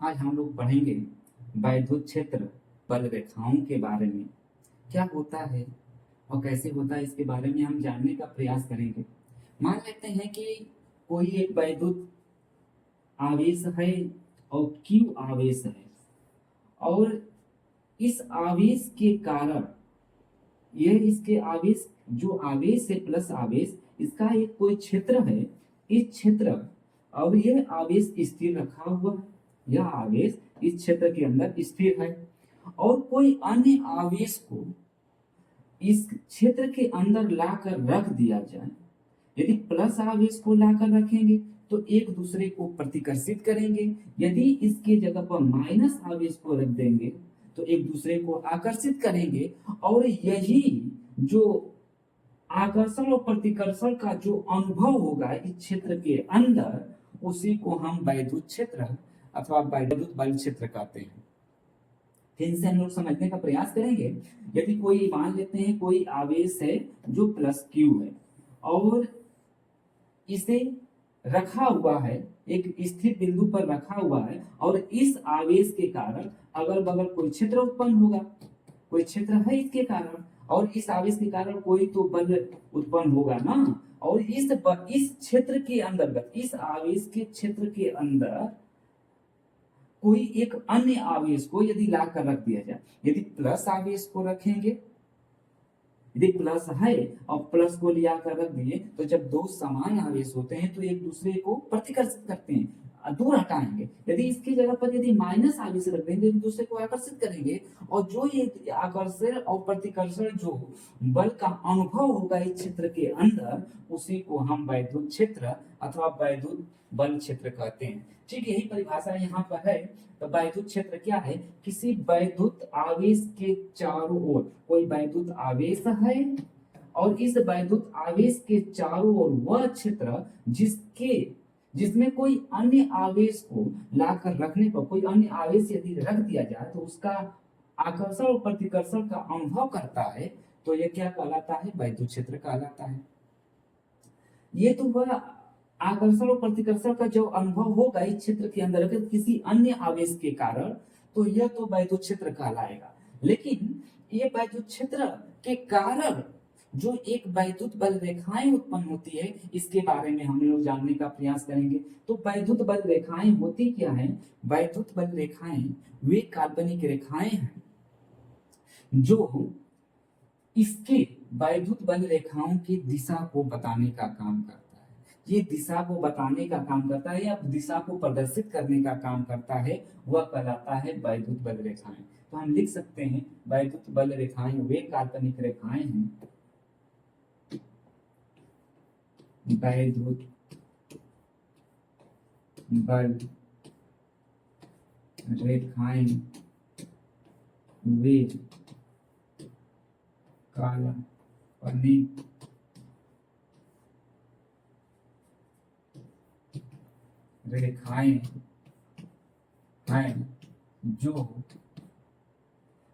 आज हम लोग पढ़ेंगे वैद्युत क्षेत्र बल रेखाओं के बारे में। क्या होता है और कैसे होता है इसके बारे में हम जानने का प्रयास करेंगे। मान लेते हैं कि कोई एक वैद्युत आवेश है और Q आवेश है, और इस आवेश के कारण यह इसके आवेश जो आवेश है प्लस आवेश, इसका एक कोई क्षेत्र है। इस क्षेत्र और यह आवेश स्थिर रखा हुआ है, यह आवेश इस क्षेत्र के अंदर स्थिर है, और कोई अन्य आवेश को इस क्षेत्र के अंदर लाकर रख दिया जाए। यदि प्लस आवेश को लाकर रखेंगे तो एक दूसरे को प्रतिकर्षित करेंगे, यदि इसके जगह पर माइनस आवेश को रख देंगे तो एक दूसरे को आकर्षित करेंगे। और यही जो आकर्षण और प्रतिकर्षण का जो अनुभव होगा इस क्षेत्र के अंदर, उसी को हम वैद्युत क्षेत्र अथवा वैद्युत बल क्षेत्र कहते हैं। फिर से हम लोग समझने का प्रयास करेंगे। यदि कोई मान लेते हैं कोई आवेश है जो प्लस Q है, और इसे रखा हुआ है, एक स्थिर बिंदु पर रखा हुआ है, और इस आवेश के कारण अगल बगल कोई क्षेत्र उत्पन्न होगा, कोई क्षेत्र है इसके कारण, और इस आवेश के कारण कोई तो बल उत्पन्न होगा ना। और इस क्षेत्र के अंतर्गत, इस आवेश के क्षेत्र के अंदर कोई एक अन्य आवेश को यदि लाकर रख दिया जाए, यदि प्लस आवेश को रखेंगे, यदि प्लस है और प्लस को लिया कर रख दिए, तो जब दो समान आवेश होते हैं तो एक दूसरे को प्रतिकर्षित करते हैं, दूर हटाएंगे। यदि इसकी जगह पर यदि माइनस आवेश रख देंगे एक दूसरे को आकर्षित करेंगे, और जो ये आकर्षण और प्रतिकर्षण जो बल का अनुभव होगा इस क्षेत्र के अंदर, उसी को हम वैद्युत क्षेत्र अथवा वैद्युत बल क्षेत्र कहते हैं। ठीक, यही परिभाषा यहाँ पर है। तो वैद्युत क्षेत्र क्या है? किसी वैद्युत आवेश के चारों ओर कोई वैद्युत आवेश है, और इस वैद्युत आवेश के चारों ओर वह क्षेत्र जिसमें कोई अन्य आवेश को लाकर रखने पर, कोई अन्य आवेश यदि रख दिया जाए तो उसका आकर्षण और प्रतिकर्षण का अनुभव करता है, तो यह क्या कहलाता है? वैद्युत क्षेत्र कहलाता है। ये तो वह आकर्षण और प्रतिकर्षण का जो अनुभव होगा इस क्षेत्र के अंदर किसी अन्य आवेश के कारण, तो यह तो वैद्युत क्षेत्र कहलाएगा। लेकिन ये वैद्युत क्षेत्र के कारण जो एक वैद्युत बल रेखाएं उत्पन्न होती है, इसके बारे में हम लोग जानने का प्रयास करेंगे। तो वैद्युत बल रेखाएं होती क्या है? वैद्युत बल रेखाएं वे काल्पनिक रेखाएं हैं जो इसके वैद्युत बल रेखाओं की दिशा को बताने का काम करता है। ये दिशा को बताने का काम करता है या दिशा को प्रदर्शित करने का काम करता है, वह कहलाता है वैद्युत बल रेखाएं। तो हम लिख सकते हैं वैद्युत बल रेखाएं वे काल्पनिक रेखाएं हैं, वैद्युत बल रेखाएं वे काल्पनिक रेखाएं हैं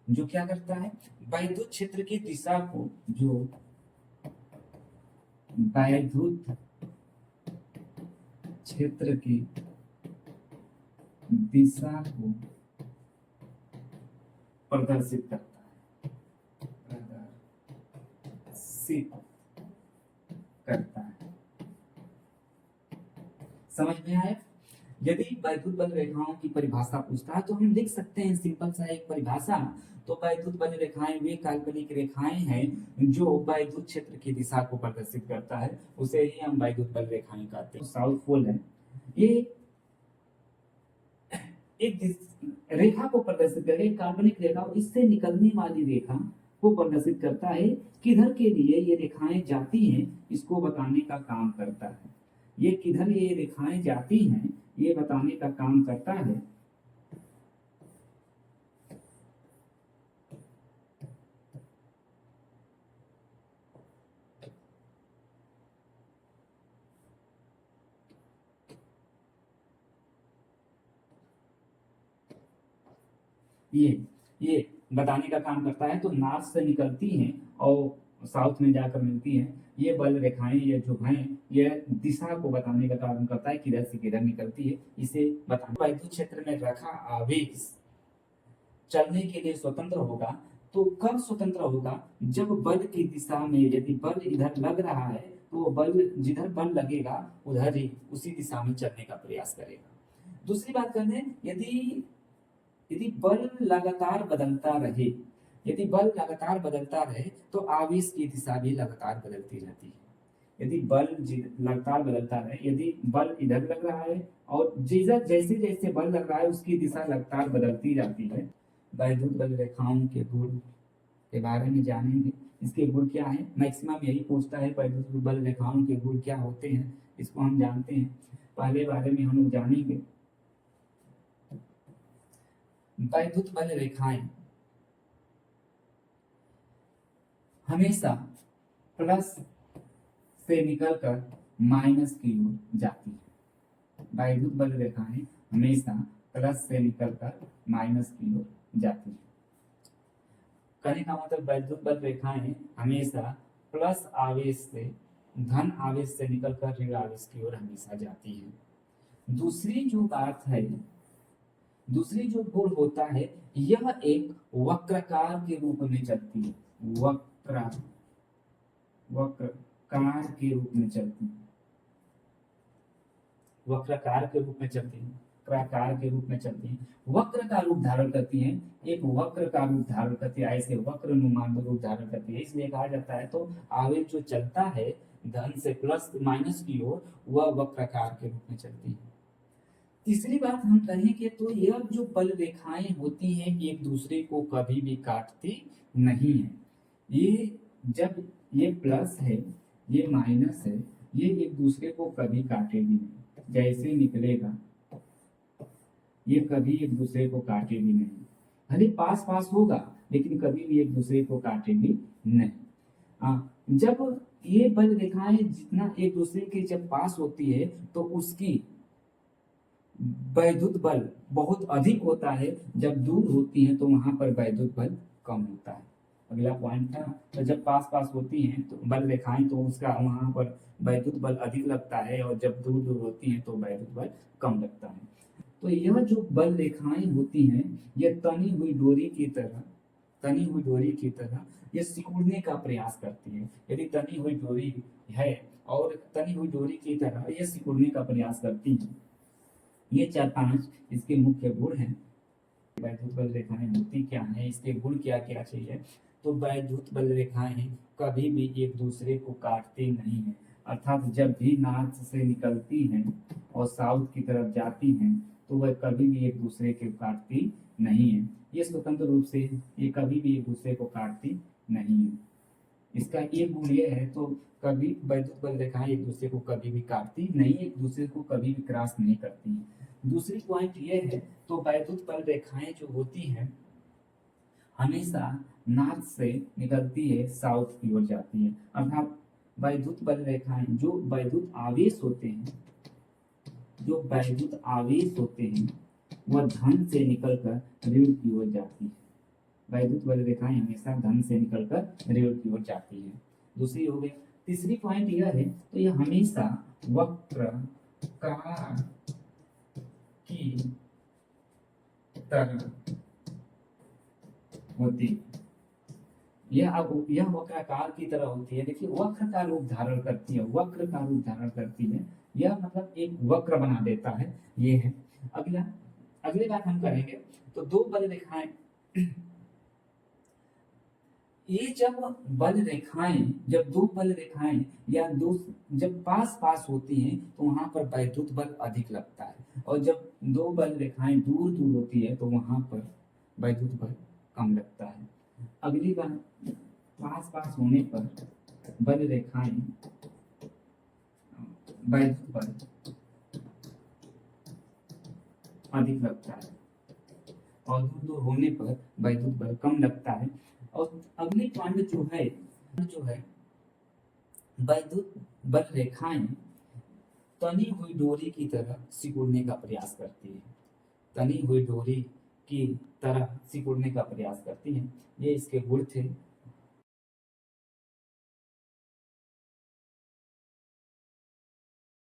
जो क्या करता है? वैद्युत क्षेत्र की दिशा को, जो वैद्युत क्षेत्र की दिशा को प्रदर्शित करता है, प्रदर्शित करता है। समझ में आया? यदि वैद्युत बल रेखाओं की परिभाषा पूछता है तो हम लिख सकते हैं सिंपल सा एक परिभाषा। तो वैद्युत बल रेखाएं वे काल्पनिक रेखाएं हैं जो वैद्युत क्षेत्र की दिशा को प्रदर्शित करता है, उसे ही हम वैद्युत बल रेखाएं कहते हैं। साउथ पोल है, ये एक रेखा को प्रदर्शित करता है, काल्पनिक रेखा, इससे निकलने वाली रेखा को प्रदर्शित करता है। किधर के लिए ये रेखाएं जाती हैं इसको बताने का काम करता है। ये किधर ये रेखाएं जाती हैं ये बताने का काम करता है। ये बताने का काम करता है। तो नाभ से निकलती हैं और साउथ में जाकर मिलती हैं। ये बल रेखाएं ये जो हैं ये दिशा को बताने का काम करता है, किधर से किधर निकलती है इसे बताना। वैद्युत क्षेत्र में रखा आवेश चलने के लिए स्वतंत्र होगा, तो कब स्वतंत्र होगा? जब बल की दिशा में यदि बल इधर लग रहा है तो बल जिधर बल लगेगा उधर ही उसी दिशा में चलने का प्रयास करेगा। दूसरी बात करते हैं, यदि यदि बल लगातार बदलता रहे, यदि बल लगातार बदलता रहे तो आवेश की दिशा भी लगातार बदलती रहती है। यदि बल लगातार बदलता रहे, यदि बल इधर लग रहा है और जैसे जैसे बल लग रहा है उसकी दिशा लगातार बदलती जाती है। वैद्युत बल रेखाओं के गुण के बारे में जानेंगे। इसके गुण क्या है? मैक्सिमम यही पूछता है, वैद्युत बल रेखाओं के गुण क्या होते हैं, इसको हम जानते हैं। पहले बारे में हम लोग जानेंगे। वैद्युत बल रेखाएं हमेशा प्लस से निकलकर माइनस की ओर जाती है। वैद्युत बल रेखाएं हमेशा प्लस से निकलकर माइनस की ओर जाती है। कहने का मतलब वैद्युत बल रेखाएं हमेशा प्लस आवेश से, धन आवेश से निकलकर ऋण आवेश की ओर हमेशा जाती है। दूसरी जो बात है, दूसरी जो गुण होता है, यह एक वक्रकार के रूप में चलती है। वक्रकार के रूप में चलती है, वक्रकार के रूप में चलती है, वक्राकार के रूप में चलती है, वक्र का रूप धारण करती है। एक वक्र का रूप धारण करती है, ऐसे वक्र नुमान रूप धारण करती है, इसलिए कहा जाता है। तो आवेश जो चलता है धन से प्लस माइनस की ओर, वह वक्रकार के रूप में चलती है। तीसरी बात हम कहेंगे तो यह जो बल रेखाएं होती हैं एक दूसरे को कभी भी काटती नहीं है। ये जब ये प्लस है ये माइनस है, ये एक दूसरे को कभी काटेगी नहीं। जैसे निकलेगा ये कभी एक दूसरे को काटेगी नहीं, भले पास पास होगा लेकिन कभी भी एक दूसरे को काटेगी नहीं। जब ये बल रेखाएं जितना एक दूसरे के जब पास होती है तो उसकी वैद्युत बल बहुत अधिक होता है, जब दूर होती है तो वहां पर वैद्युत बल कम होता है। अगला पॉइंट था, तो जब पास पास होती हैं तो बल रेखाएं तो उसका वहां पर वैद्युत बल अधिक लगता है, और जब दूर दूर होती हैं तो वैद्युत बल कम लगता है। तो यह जो बल रेखाएं होती हैं यह तनी हुई डोरी की तरह, तनी हुई डोरी की तरह ये सिकुड़ने का प्रयास करती है। यदि तनी हुई डोरी है और तनी हुई डोरी की तरह ये सिकुड़ने का प्रयास करती है। ये 4-5 इसके मुख्य गुण हैं। वैद्युत बल रेखाएं होती क्या हैं, इसके गुण क्या क्या चाहिए? तो वैद्युत बल रेखाएं कभी भी एक दूसरे को काटती नहीं है, अर्थात जब भी नॉर्थ से निकलती हैं और साउथ की तरफ जाती हैं तो वह कभी भी एक दूसरे को काटती नहीं है। ये स्वतंत्र रूप से ये कभी भी एक दूसरे को काटती नहीं है। इसका एक गुण ये है, तो कभी वैद्युत बल रेखाएं एक दूसरे को कभी भी काटती नहीं, एक दूसरे को कभी भी क्रॉस नहीं करती। दूसरी पॉइंट ये है, तो वैद्युत बल रेखाएं जो होती हैं हमेशा नॉर्थ से निकलती है साउथ की ओर जाती है, अर्थात वैद्युत बल रेखाएं जो वैद्युत आवेश होते हैं, जो वैद्युत आवेश होते हैं वह धन से निकलकर ऋण की ओर जाती है। वैद्युत बल रेखाएं हमेशा धन से निकलकर ऋण की ओर जाती है। दूसरी हो गई। तीसरी पॉइंट यह है, तो यह हमेशा वक्रकार की तरह होती है। यह वक्राकार की तरह होती है। देखिए वक्र का रूप धारण करती है, वक्र का रूप धारण करती है, यह मतलब एक वक्र बना देता है, ये है। अगली बात हम करेंगे, तो दो बल रेखाएं, ये जब बल रेखाएं, जब दो बल रेखाएं या दो जब पास पास होती हैं तो वहां पर वैद्युत बल अधिक लगता है, और जब दो बल रेखाएं दूर दूर होती है तो वहां पर वैद्युत बल कम लगता है। अगली बात, पास पास होने पर बल रेखाएं वैद्युत बल अधिक लगता है, और दूर दूर होने पर वैद्युत बल कम लगता है। और अगली पॉइंट जो है वैद्युत बल रेखाएं तनी हुई डोरी की तरह सिकुड़ने का प्रयास करती है, तनी हुई डोरी की तरह सिकुड़ने का प्रयास करती हैं। ये इसके गुण थे।